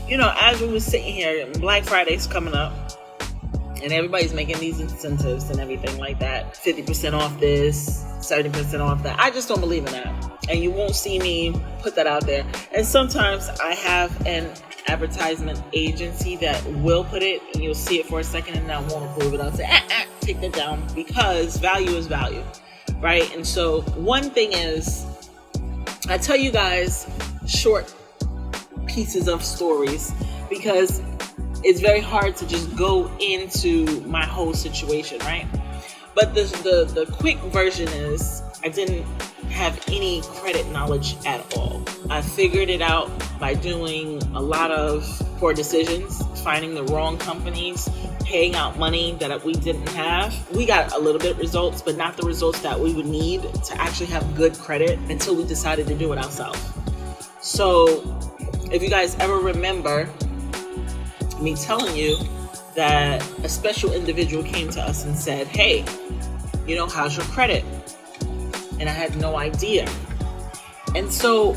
You know, as we were sitting here, Black Friday's coming up, and everybody's making these incentives and everything like that. 50% off this, 70% off that. I just don't believe in that. And you won't see me put that out there. And sometimes I have an advertisement agency that will put it, and you'll see it for a second and I won't approve it. I'll say, take that down, because value is value, right? And so one thing is, I tell you guys short pieces of stories because it's very hard to just go into my whole situation, right? But the quick version is, I didn't have any credit knowledge at all. I figured it out by doing a lot of poor decisions, finding the wrong companies, paying out money that we didn't have. We got a little bit of results, but not the results that we would need to actually have good credit until we decided to do it ourselves. So if you guys ever remember me telling you that a special individual came to us and said, hey, you know, how's your credit? And I had no idea. And so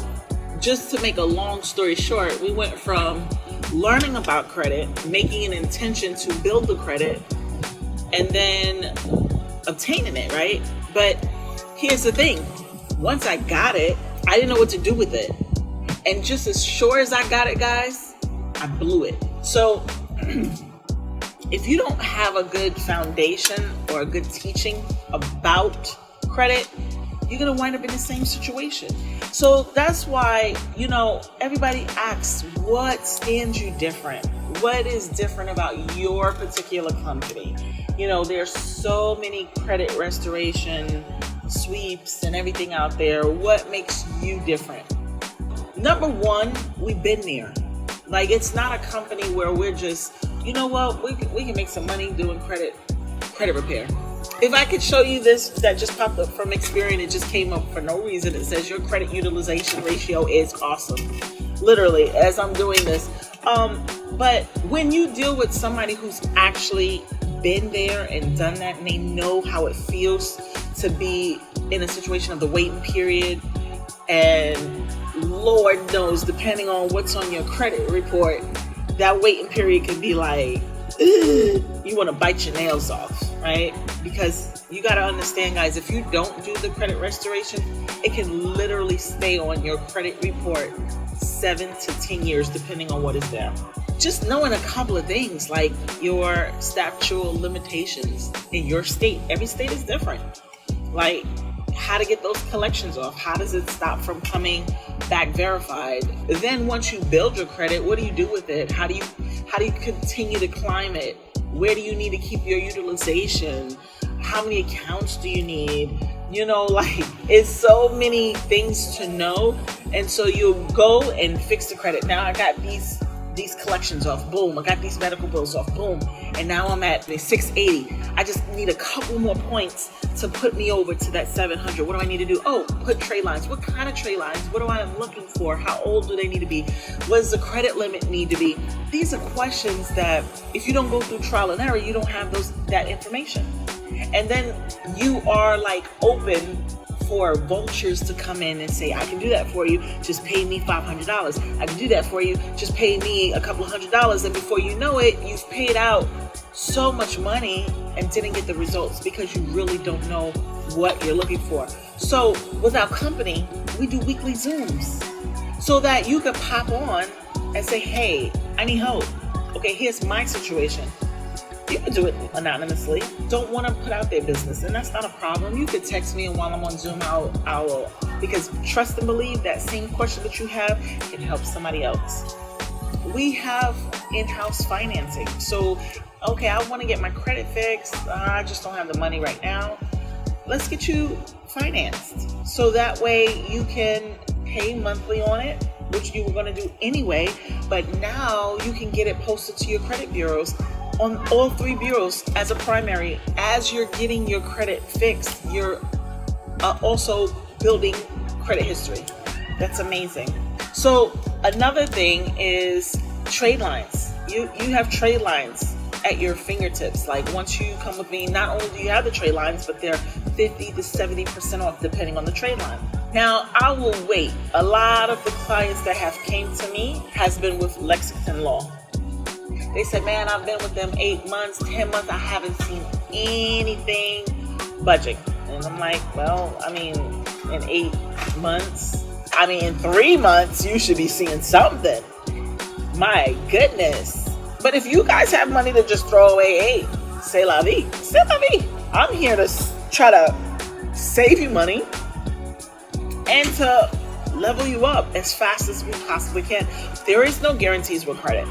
just to make a long story short, we went from learning about credit, making an intention to build the credit, and then obtaining it, right? But here's the thing. Once I got it, I didn't know what to do with it. And just as sure as I got it, guys, I blew it. So if you don't have a good foundation or a good teaching about credit, you're going to wind up in the same situation. So that's why, you know, everybody asks, what stands you different? What is different about your particular company? You know, there's so many credit restoration sweeps and everything out there. What makes you different? Number one, we've been there. Like, it's not a company where we're just, you know what, we can make some money doing credit repair. If I could show you this that just popped up from Experian, it just came up for no reason. It says your credit utilization ratio is awesome. Literally, as I'm doing this. But when you deal with somebody who's actually been there and done that, and they know how it feels to be in a situation of the waiting period, and Lord knows, depending on what's on your credit report, that waiting period could be like, you want to bite your nails off, right? Because you got to understand, guys, if you don't do the credit restoration, it can literally stay on your credit report 7 to 10 years, depending on what is there. Just knowing a couple of things, like your statute of limitations in your state. Every state is different. Like, how to get those collections off. How does it stop from coming back verified? Then once you build your credit, what do you do with it? How do you continue to climb it? Where do you need to keep your utilization? How many accounts do you need? You know, like, it's so many things to know. And so you'll go and fix the credit. Now I got these collections off, boom. I got these medical bills off, boom. And now I'm at the 680. I just need a couple more points to put me over to that 700. What do I need to do? Oh, put trade lines. What kind of trade lines? What am I looking for? How old do they need to be? What does the credit limit need to be? These are questions that if you don't go through trial and error, you don't have that information. And then you are like open for vultures to come in and say, I can do that for you, just pay me $500. I can do that for you, just pay me a couple of $100. And before you know it, you've paid out so much money and didn't get the results because you really don't know what you're looking for. So with our company, we do weekly Zooms so that you can pop on and say, hey, I need help. Okay, here's my situation. You can do it anonymously. Don't want to put out their business, and that's not a problem. You could text me, and while I'm on Zoom, I will, because trust and believe that same question that you have can help somebody else. We have in-house financing. So, okay, I want to get my credit fixed. I just don't have the money right now. Let's get you financed. So that way you can pay monthly on it, which you were going to do anyway, but now you can get it posted to your credit bureaus on all 3 bureaus as a primary. As you're getting your credit fixed, you're also building credit history. That's amazing. So another thing is trade lines. You have trade lines at your fingertips. Like, once you come with me, not only do you have the trade lines, but they're 50 to 70% off depending on the trade line. Now, I will wait. A lot of the clients that have came to me has been with Lexington Law. They said, man, I've been with them 8 months, 10 months. I haven't seen anything budging. And I'm like, well, I mean, in 8 months, in 3 months, you should be seeing something. My goodness. But if you guys have money to just throw away, hey, c'est la vie. C'est la vie. I'm here to try to save you money and to level you up as fast as we possibly can. There is no guarantees with credit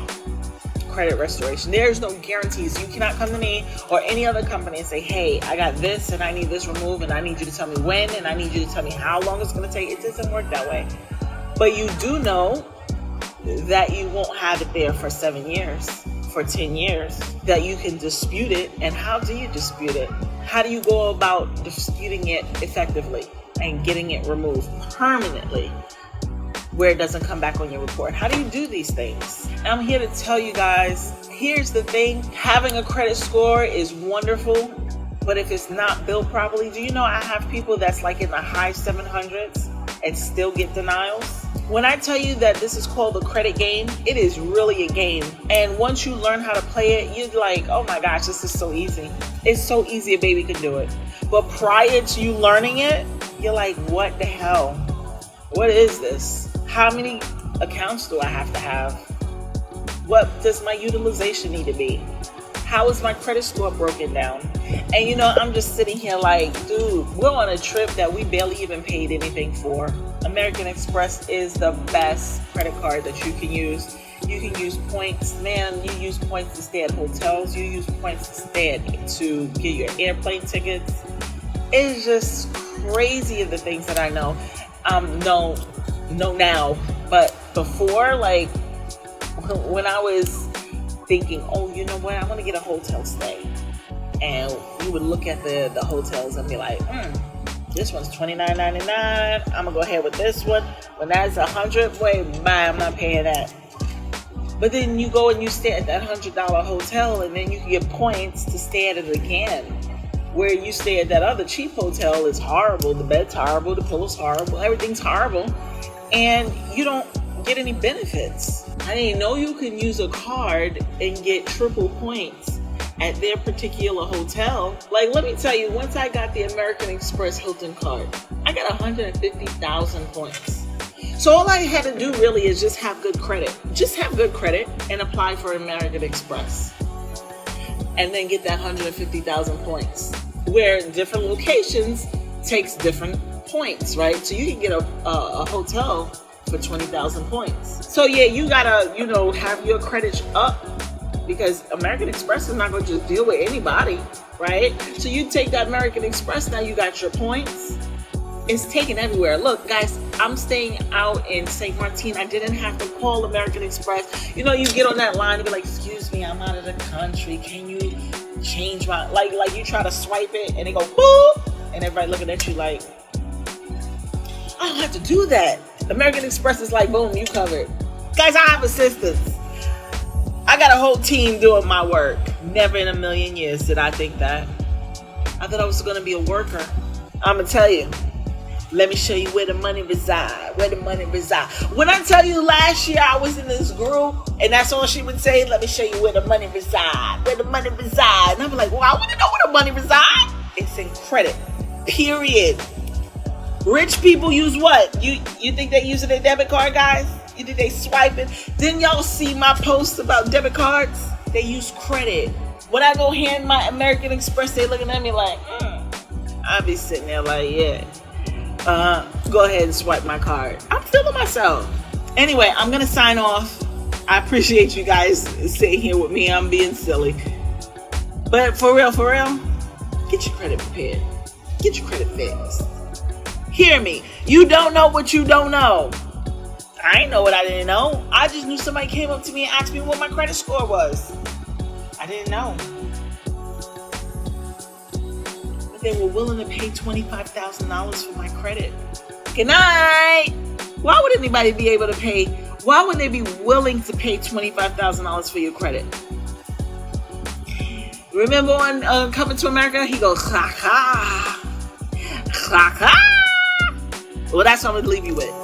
restoration. There's no guarantees. You cannot come to me or any other company and say, hey, I got this and I need this removed and I need you to tell me when and I need you to tell me how long it's going to take. It doesn't work that way. But you do know that you won't have it there for 7 years, for 10 years, that you can dispute it. And how do you dispute it? How do you go about disputing it effectively and getting it removed permanently where it doesn't come back on your report? How do you do these things? I'm here to tell you guys, here's the thing. Having a credit score is wonderful, but if it's not built properly, do you know I have people that's like in the high 700s and still get denials? When I tell you that this is called the credit game, it is really a game. And once you learn how to play it, you're like, oh my gosh, this is so easy. It's so easy, a baby can do it. But prior to you learning it, you're like, what the hell? What is this? How many accounts do I have to have? What does my utilization need to be? How is my credit score broken down? And I'm just sitting here like, dude, we're on a trip that we barely even paid anything for. American Express is the best credit card that you can use. You can use points. Man, you use points to stay at hotels. You use points to get your airplane tickets. It's just crazy of the things that I know. Know now. But before, like, when I was thinking, oh, you know what, I want to get a hotel stay. And we would look at the hotels and be like, this one's $29.99. I'm going to go ahead with this one. When that's $100, wait, bye, I'm not paying that. But then you go and you stay at that $100 hotel and then you can get points to stay at it again. Where you stay at that other cheap hotel is horrible. The bed's horrible. The pillow's horrible. Everything's horrible. And you don't get any benefits. I didn't know you can use a card and get triple points at their particular hotel. Like, let me tell you, once I got the American Express Hilton card, I got 150,000 points. So all I had to do really is just have good credit. Just have good credit and apply for American Express. And then get that 150,000 points. Where different locations takes different points, right? So you can get a hotel for 20,000 points. So yeah, you gotta, have your credit up, because American Express is not going to just deal with anybody, right? So you take that American Express, now you got your points. It's taken everywhere. Look, guys, I'm staying out in St. Martin. I didn't have to call American Express. You get on that line and be like, excuse me, I'm out of the country. Can you change my, like you try to swipe it and they go, boop, and everybody looking at you like, I don't have to do that. American Express is like, boom, you covered. Guys, I have assistants. I got a whole team doing my work. Never in a million years did I think that. I thought I was going to be a worker. I'm going to tell you. Let me show you where the money reside. Where the money reside. When I tell you last year I was in this group and that's all she would say, let me show you where the money reside. Where the money reside. And I'm like, well, I want to know where the money reside. It's in credit. Period. Rich people use what? You think they using their debit card, guys? You think they swiping? Didn't y'all see my posts about debit cards? They use credit. When I go hand my American Express, they looking at me like, I'll be sitting there like, yeah. Go ahead and swipe my card. I'm feeling myself. Anyway, I'm going to sign off. I appreciate you guys sitting here with me. I'm being silly. But for real, get your credit prepared. Get your credit fixed. Hear me. You don't know what you don't know. I ain't know what I didn't know. I just knew somebody came up to me and asked me what my credit score was. I didn't know. But they were willing to pay $25,000 for my credit. Good night. Why would anybody be able to pay? Why would they be willing to pay $25,000 for your credit? Remember on Coming to America? He goes, ha ha. Ha ha. Well, that's what I'm going to leave you with.